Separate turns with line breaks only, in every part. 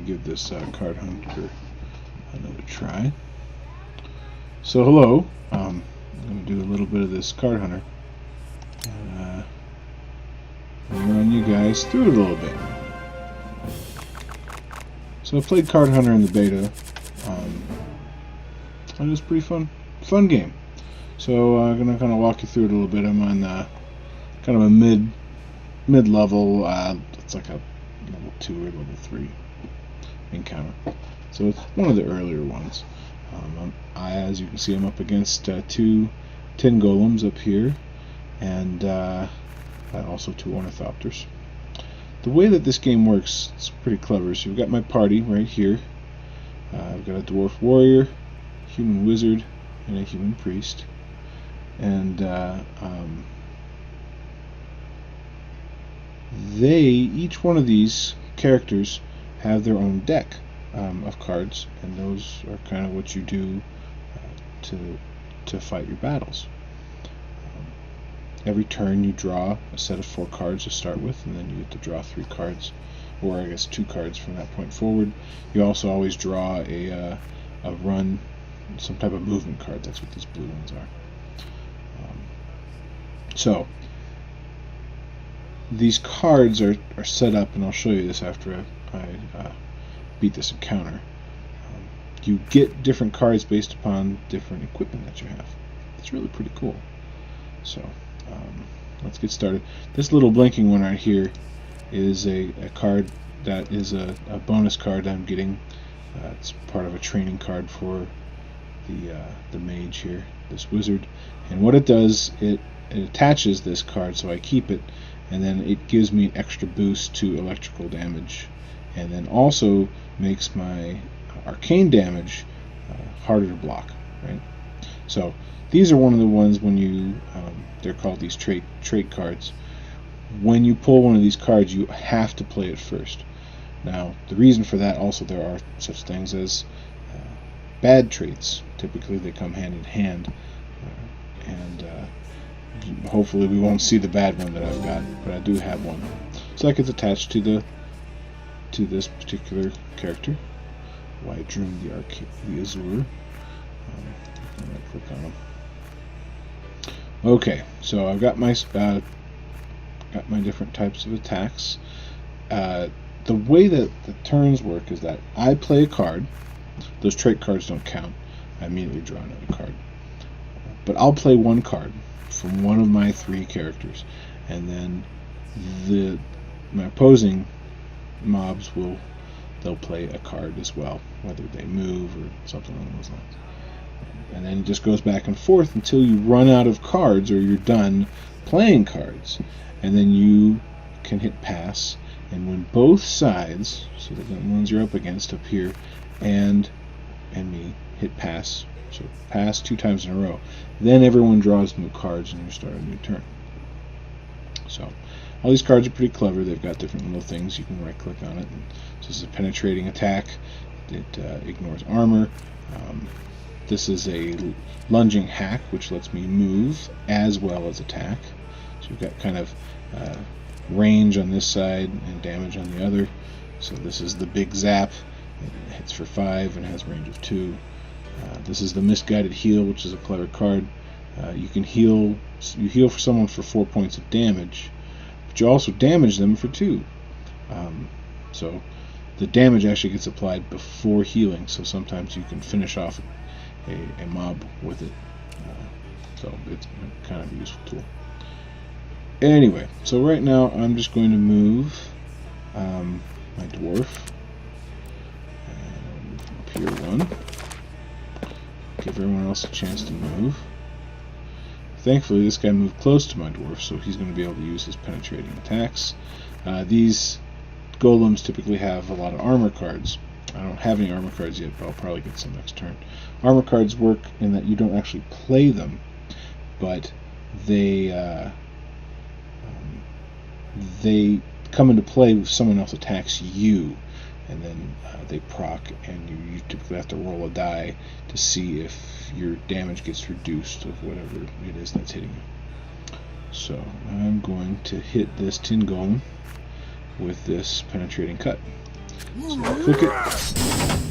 give this card hunter another try. So hello, I'm going to do a little bit of this card hunter and run you guys through it a little bit. So I played Card Hunter in the beta. It was a pretty fun game. So I'm gonna kind of walk you through it a little bit. I'm on kind of a mid-level. It's like a level 2 or level 3 encounter. So it's one of the earlier ones. As you can see, I'm up against 2 tin golems up here, and also 2 ornithopters. The way that this game works is pretty clever. So you've got my party right here. I've got a dwarf warrior, human wizard, and a human priest. And each one of these characters have their own deck of cards, and those are kind of what you do to fight your battles. Every turn you draw a set of 4 cards to start with, and then you get to draw 3 cards, or I guess 2 cards from that point forward. You also always draw a run, some type of movement card. That's what these blue ones are. So these cards are set up, and I'll show you this after I beat this encounter. You get different cards based upon different equipment that you have. It's really pretty cool. So let's get started. This little blinking one right here is a card that is a bonus card I'm getting. It's part of a training card for the mage here, this wizard. And what it does, it attaches this card, so I keep it, and then it gives me an extra boost to electrical damage, and then also makes my arcane damage harder to block, right? So these are one of the ones when you they're called these trait cards. When you pull one of these cards, you have to play it first. Now, the reason for that, also, there are such things as bad traits. Typically they come hand in hand, and hopefully we won't see the bad one that I've got, but I do have one. So that gets attached to this particular character. White Dream, the Azure. I'm going to click on them. Okay, so I've got my different types of attacks. The way that the turns work is that I play a card. Those trait cards don't count. I immediately draw another card. But I'll play one card from one of my 3 characters, and then my opposing mobs they'll play a card as well, whether they move or something along those lines. And then it just goes back and forth until you run out of cards, or you're done playing cards, and then you can hit pass. And when both sides, so the ones you're up against up here and me, hit pass, so pass 2 times in a row, then everyone draws new cards and you start a new turn. So all these cards are pretty clever. They've got different little things. You can right click on it. And so this is a penetrating attack. It ignores armor. This is a lunging hack, which lets me move as well as attack. So you've got kind of range on this side and damage on the other. So this is the big zap. It hits for 5 and has range of 2. This is the misguided heal, which is a clever card. You can heal for someone for 4 points of damage, but you also damage them for 2. So the damage actually gets applied before healing, so sometimes you can finish off a mob with it. So it's kind of a useful tool. Anyway, so right now I'm just going to move my dwarf up here 1. Give everyone else a chance to move. Thankfully, this guy moved close to my dwarf, so he's going to be able to use his penetrating attacks. These golems typically have a lot of armor cards. I don't have any armor cards yet, but I'll probably get some next turn. Armor cards work in that you don't actually play them, but they come into play if someone else attacks you, and then they proc, and you typically have to roll a die to see if your damage gets reduced of whatever it is that's hitting you. So I'm going to hit this tin golem with this penetrating cut. So I click it,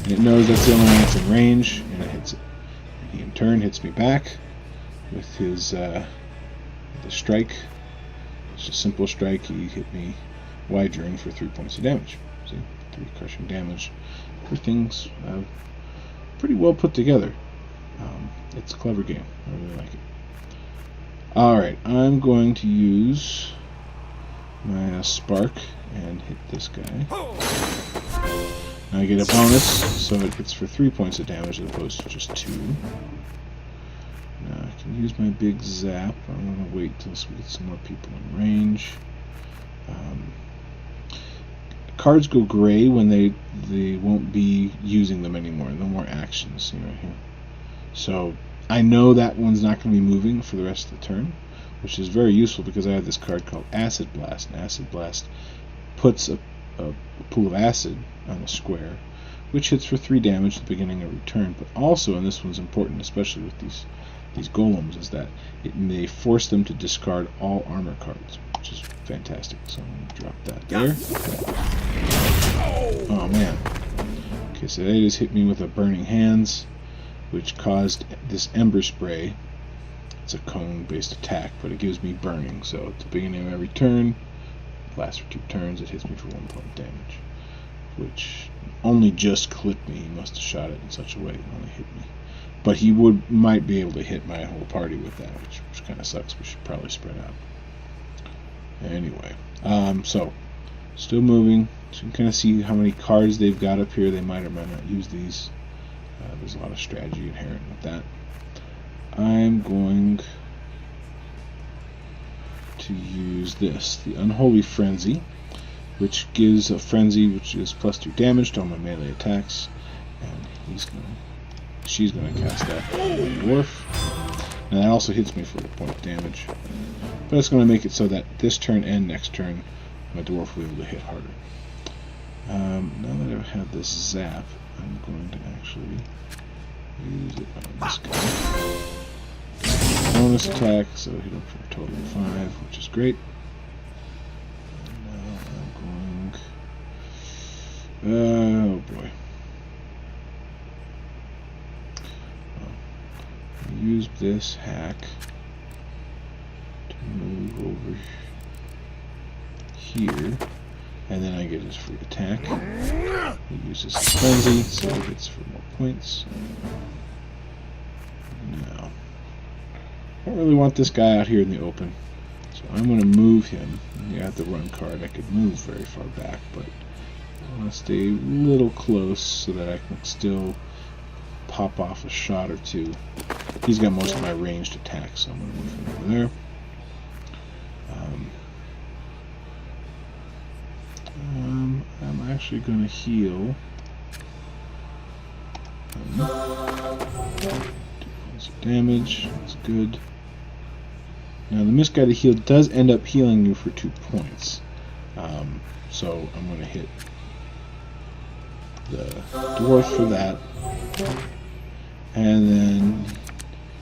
and it knows that's the only one that's in range, and it hits it. And he in turn hits me back with his the strike. It's a simple strike. He hit me Wydrun for 3 points of damage. See, 3 crushing damage. Everything's pretty well put together. It's a clever game. I really like it. Alright, I'm going to use my Spark and hit this guy. Now I get a bonus, so it hits for 3 points of damage as opposed to just 2. Now I can use my big zap. I'm going to wait until we get some more people in range. Cards go gray when they won't be using them anymore. No more actions, see right here. So I know that one's not going to be moving for the rest of the turn, which is very useful because I have this card called Acid Blast. And Acid Blast puts a pool of acid on a square, which hits for 3 damage at the beginning of every turn. But also, and this one's important, especially with these golems, is that they force them to discard all armor cards, which is fantastic. So I'm going to drop that there. Oh man. Okay, so they just hit me with a Burning Hands, which caused this Ember Spray. It's a cone-based attack, but it gives me burning. So at the beginning of every turn, it lasts for 2 turns, it hits me for 1 point damage, which only just clipped me. He must have shot it in such a way it only hit me. But he might be able to hit my whole party with that, which kind of sucks. We should probably spread out. Anyway, so still moving. So you can kind of see how many cards they've got up here. They might or might not use these. There's a lot of strategy inherent with that. I'm going to use this, the Unholy Frenzy, which gives a frenzy which is +2 damage to all my melee attacks, and she's gonna cast that on the dwarf. And that also hits me for 1 point of damage, but it's gonna make it so that this turn and next turn my dwarf will be able to hit harder. Now that I've had this zap, I'm going to actually use it on this guy. Bonus attack, so hit him for a total of 5, which is great. Now I'm going... oh boy. Use this hack to move over here, and then I get his free attack. He uses his frenzy, so he gets for more points. Now, I don't really want this guy out here in the open, so I'm going to move him. You have the run card. I could move very far back, but I want to stay a little close so that I can still pop off a shot or 2. He's got most of my ranged attacks, so I'm going to move him over there. I'm actually going to heal 2 points of damage. That's good. Now the misguided heal does end up healing you for 2 points, so I'm going to hit the dwarf for that. And then,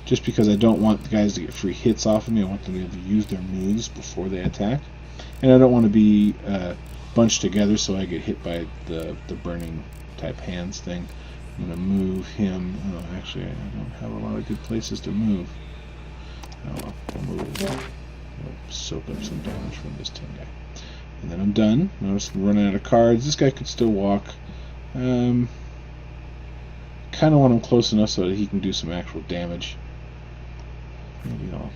just because I don't want the guys to get free hits off of me, I want them to be able to use their moves before they attack. And I don't want to be bunched together so I get hit by the burning type hands thing. I'm going to move him. Oh, actually, I don't have a lot of good places to move. Oh, I'll move. I'll soak up some damage from this 10 guy. And then I'm done. Notice I'm running out of cards. This guy could still walk. Kind of want him close enough so that he can do some actual damage. Maybe I'll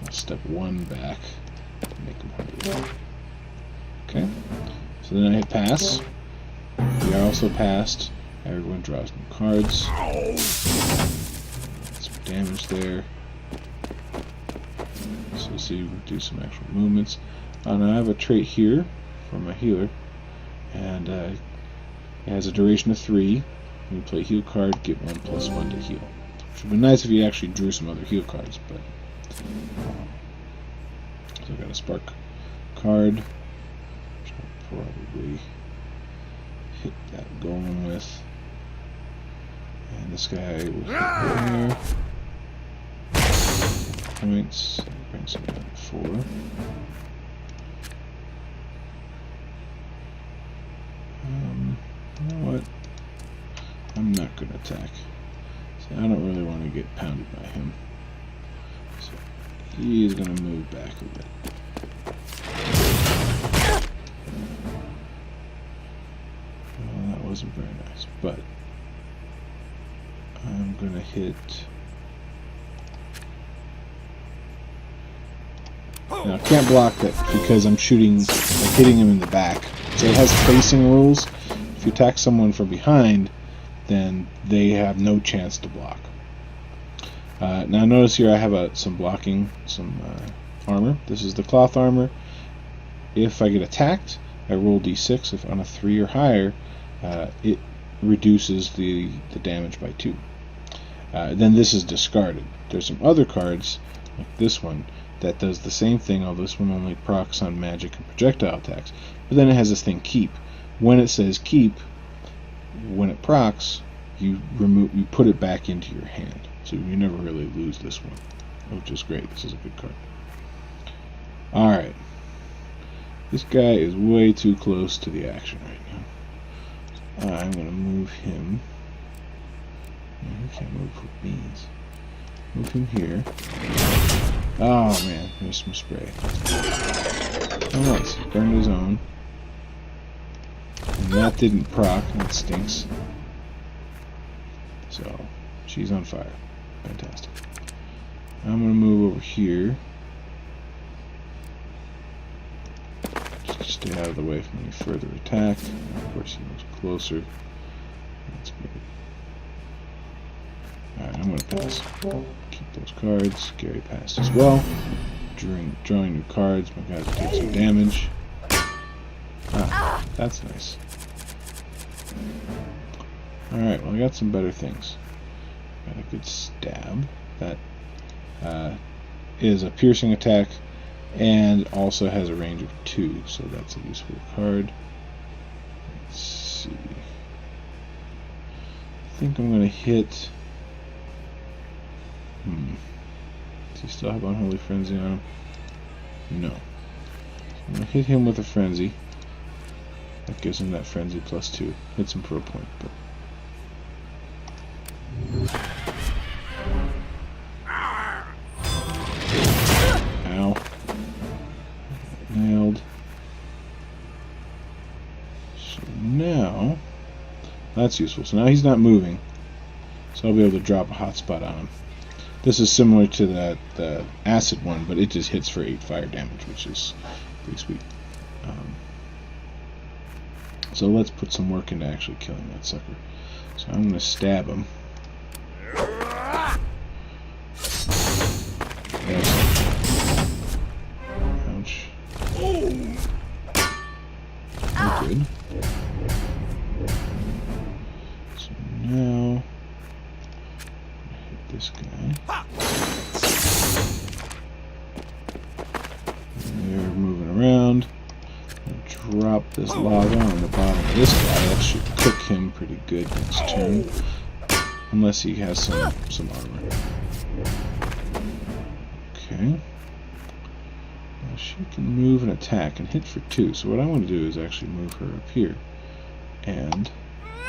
step 1 back and make him harder. Okay, so then I hit pass. We are also passed. Everyone draws new cards. Some damage there. So see, we can do some actual movements. Now I have a trait here for my healer, and it has a duration of 3. When you play a heal card, get 1+1 to heal. Which would be nice if you actually drew some other heal cards, but so I got a spark card, which I'll probably hit that golem with. And this guy will hit there. Points. Brings him down to 4. I'm not going to attack. So I don't really want to get pounded by him. So he's going to move back a bit. Well, that wasn't very nice, but I'm going to hit... Now, I can't block that because I'm shooting, like hitting him in the back. So it has facing rules. If you attack someone from behind, then they have no chance to block. Now notice here I have some blocking, some armor. This is the cloth armor. If I get attacked, I roll d6. If on a 3 or higher, it reduces the damage by 2. Then this is discarded. There's some other cards, like this one, that does the same thing, although this one only procs on magic and projectile attacks. But then it has this thing, keep. When it says keep, when it procs, you put it back into your hand. So you never really lose this one, which is great. This is a good card. Alright. This guy is way too close to the action right now. I'm going to move him. No, he can't move for beans. Move him here. Oh man, there's some spray. Oh nice, he burned his own. And that didn't proc, that stinks. So, she's on fire. Fantastic. I'm going to move over here. Just stay out of the way from any further attack. And of course he moves closer. That's good. Alright, I'm going to pass. Keep those cards. Gary passed as well. Drawing new cards. My guys will take some damage. Ah, that's nice. Alright, well I got some better things. Got a good stab. That is a piercing attack and also has a range of 2, so that's a useful card. Let's see. I think I'm going to hit... Does he still have Unholy Frenzy on him? No. I'm going to hit him with a Frenzy. That gives him that Frenzy plus 2. Hits him for a point, but... Ow. Nailed. So now... That's useful. So now he's not moving. So I'll be able to drop a hot spot on him. This is similar to the acid one, but it just hits for 8 fire damage, which is pretty sweet. So let's put some work into actually killing that sucker. So I'm going to stab him. Ouch. Oh, good. So now... this guy. And they're moving around. Drop this lava on the bottom of this guy. That should cook him pretty good next turn. Unless he has some armor. Okay. Now she can move and attack and hit for 2. So what I want to do is actually move her up here. And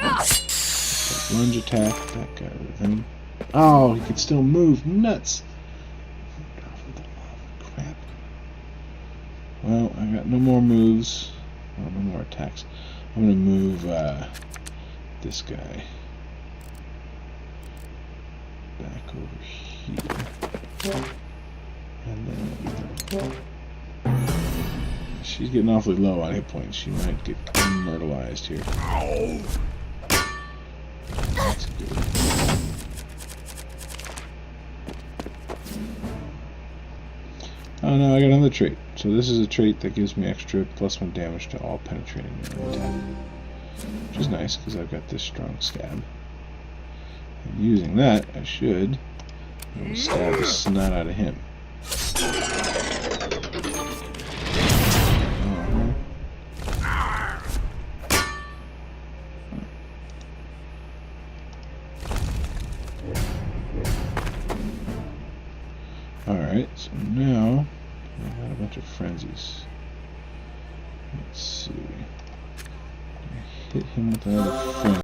that lunge attack, that got rid of him. Oh, he can still move. Nuts. Crap. Well, I got no more moves. Well, no more attacks. I'm going to move this guy back over here. And then she's getting awfully low on hit points. She might get immortalized here. That's good. Oh no, I got another trait. So this is a trait that gives me extra +1 damage to all penetrating melee attack. Which is nice, because I've got this strong stab. And using that, I should stab the snot out of him. Alright, so now I got a bunch of frenzies. Let's see. Hit him with another frenzy.